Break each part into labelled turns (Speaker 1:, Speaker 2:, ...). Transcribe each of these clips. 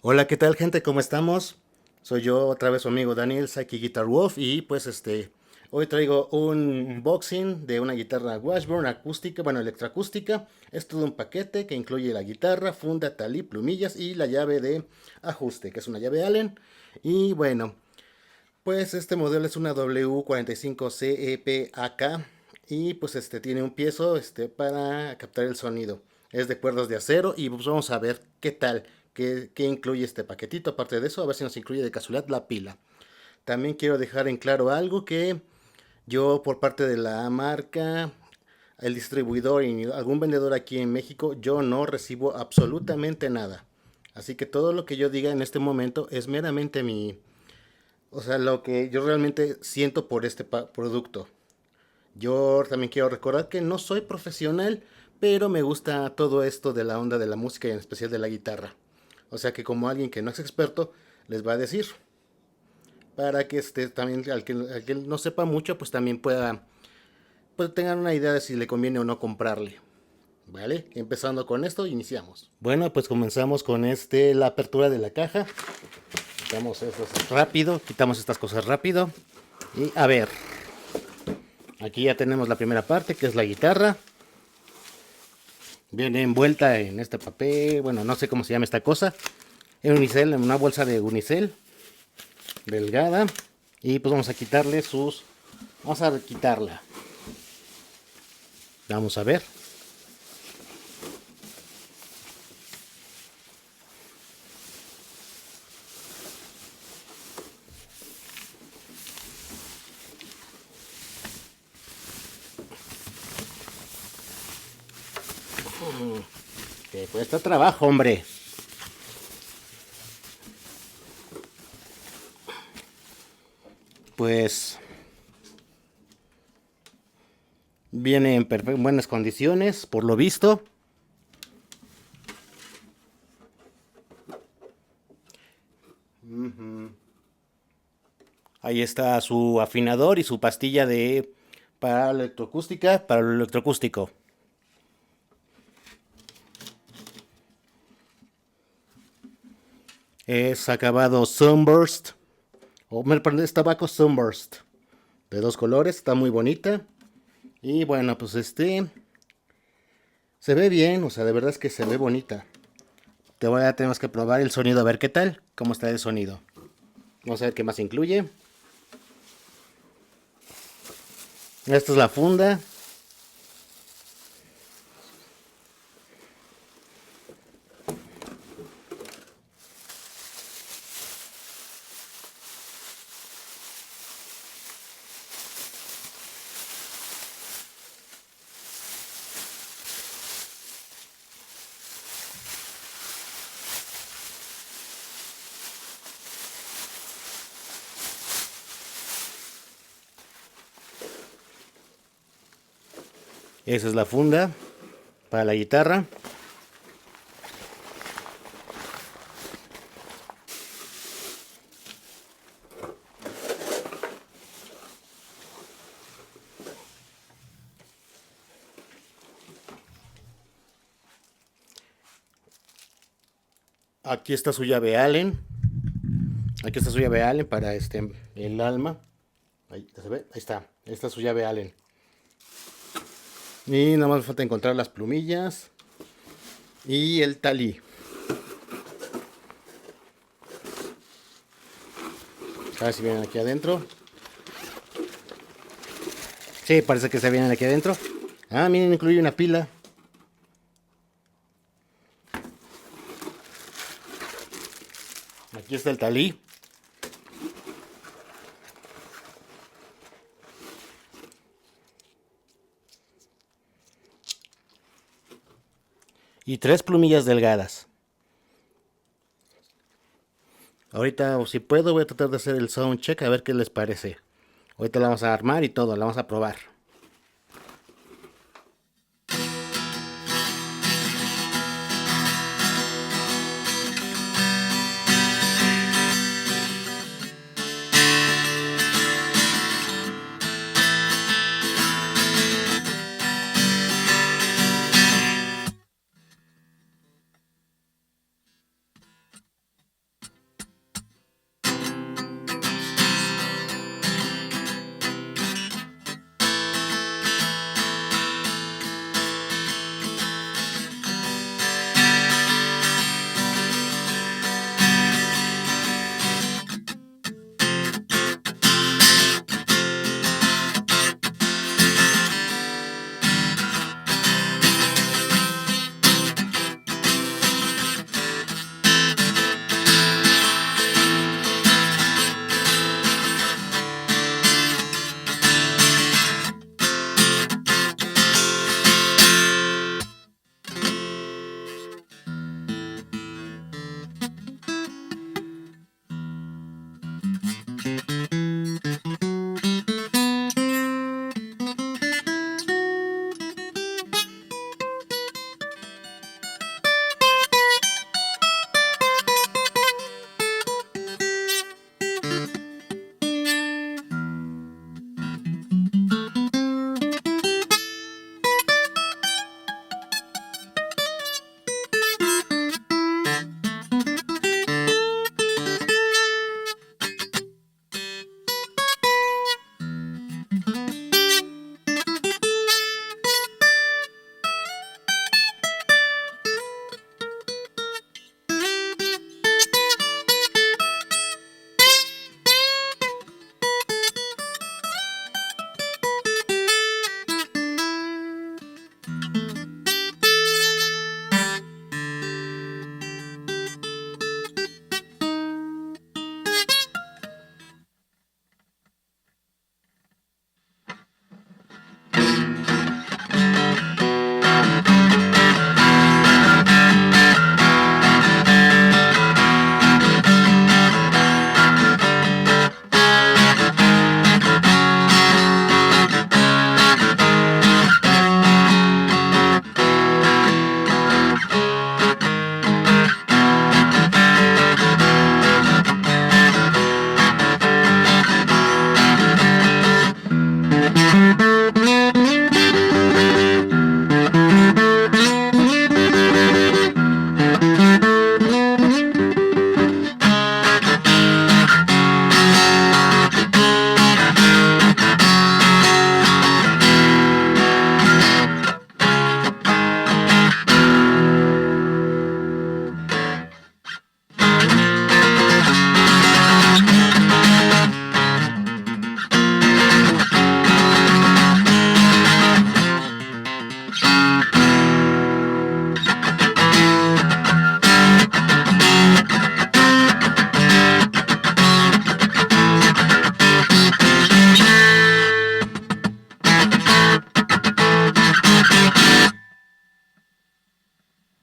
Speaker 1: Hola, ¿qué tal, gente? ¿Cómo estamos? Soy yo, otra vez su amigo Daniel, Saki Guitar Wolf, y pues hoy traigo un unboxing de una guitarra Washburn acústica, bueno, electroacústica. Es todo un paquete que incluye la guitarra, funda, talí, plumillas y la llave de ajuste, que es una llave Allen. Y bueno, pues este modelo es una W45CEP-AK y pues tiene un piezo para captar el sonido. Es de cuerdas de acero y pues vamos a ver qué tal, qué incluye este paquetito. Aparte de eso, a ver si nos incluye de casualidad la pila. También quiero dejar en claro algo que yo por parte de la marca, el distribuidor y algún vendedor aquí en México, yo no recibo absolutamente nada. Así que todo lo que yo diga en este momento es meramente o sea, lo que yo realmente siento por este producto. Yo también quiero recordar que no soy profesional, pero me gusta todo esto de la onda de la música y en especial de la guitarra. O sea que como alguien que no es experto, les va a decir. Para que también al que no sepa mucho, pues también pues tengan una idea de si le conviene o no comprarle. ¿Vale? Empezando con esto, iniciamos. Bueno, pues comenzamos con la apertura de la caja. Quitamos esto rápido, quitamos estas cosas rápido. Y a ver, aquí ya tenemos la primera parte, que es la guitarra. Viene envuelta en este papel, bueno, no sé cómo se llama esta cosa. En unicel, en una bolsa de unicel, delgada. Y pues vamos a quitarle sus... Vamos a quitarla. Vamos a ver. Que cuesta trabajo, hombre. Pues viene en buenas condiciones, por lo visto. Ahí está su afinador y su pastilla de para la electroacústica, para lo electroacústico. Es acabado Sunburst. O perdón, es tabaco Sunburst. De dos colores, está muy bonita. Y bueno, pues se ve bien, o sea, de verdad es que se ve bonita. Tenemos que probar el sonido a ver qué tal, cómo está el sonido. Vamos a ver qué más incluye. Esta es la funda. Esa es la funda para la guitarra. Aquí está su llave Allen. Aquí está su llave Allen para el alma. Ahí se ve, ahí está. Esta es su llave Allen. Y nada más falta encontrar las plumillas y el talí. A ver si vienen aquí adentro. Sí, parece que se vienen aquí adentro. Ah, miren, incluye una pila. Aquí está el talí. Y tres plumillas delgadas. Ahorita, o si puedo, voy a tratar de hacer el sound check a ver qué les parece. Ahorita la vamos a armar y todo, la vamos a probar.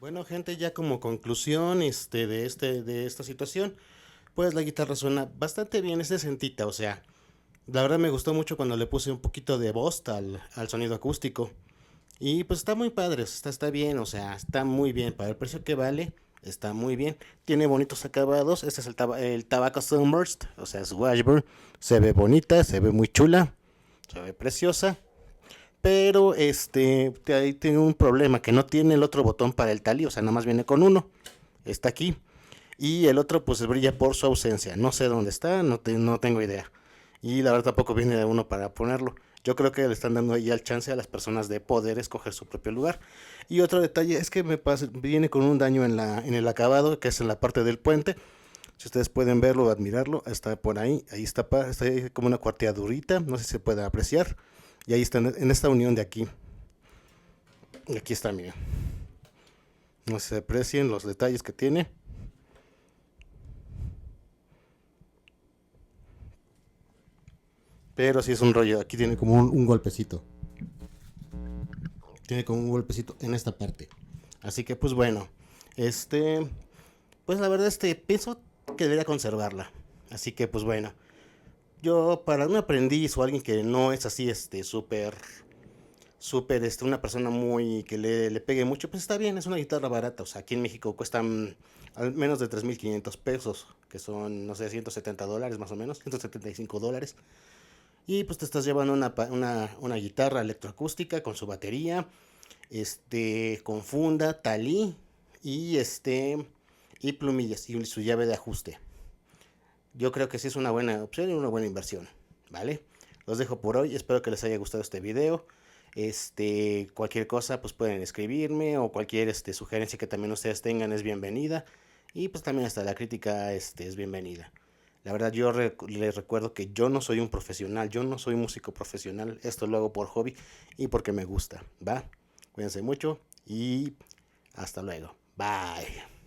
Speaker 1: Bueno, gente, ya como conclusión de esta situación, pues la guitarra suena bastante bien, es decentita, o sea, la verdad me gustó mucho cuando le puse un poquito de voz al sonido acústico. Y pues está muy padre, está bien, o sea, está muy bien. Para el precio que vale, está muy bien. Tiene bonitos acabados. Este es el Tabaco Sunburst, o sea, es Washburn. Se ve bonita, se ve muy chula, se ve preciosa. Pero ahí tiene un problema, que no tiene el otro botón para el tali, o sea, nada más viene con uno. Está aquí. Y el otro pues brilla por su ausencia. No sé dónde está, no tengo idea. Y la verdad tampoco viene de uno para ponerlo. Yo creo que le están dando ahí el chance a las personas de poder escoger su propio lugar. Y otro detalle es que viene con un daño en el acabado, que es en la parte del puente. Si ustedes pueden verlo o admirarlo, está por ahí. Ahí está ahí como una cuarteadurita, no sé si se puede apreciar. Y ahí está en esta unión de aquí. Y aquí está, miren. No se aprecien los detalles que tiene. Pero sí es un rollo. Aquí tiene como un golpecito. Tiene como un golpecito en esta parte. Así que pues bueno. Este. Pues la verdad pienso que debería conservarla. Así que pues bueno. Yo para un aprendiz o alguien que no es así súper una persona muy que le pegue mucho, pues está bien, es una guitarra barata. O sea, aquí en México cuestan al menos de 3,500 pesos, que son, no sé, $170 más o menos, $175. Y pues te estás llevando una guitarra electroacústica con su batería, con funda, talí y y plumillas y su llave de ajuste. Yo creo que sí es una buena opción y una buena inversión, ¿vale? Los dejo por hoy, espero que les haya gustado este video. Cualquier cosa pues pueden escribirme o cualquier sugerencia que también ustedes tengan es bienvenida. Y pues también hasta la crítica es bienvenida. La verdad yo les recuerdo que yo no soy un profesional, yo no soy músico profesional, esto lo hago por hobby y porque me gusta, ¿va? Cuídense mucho y hasta luego. Bye.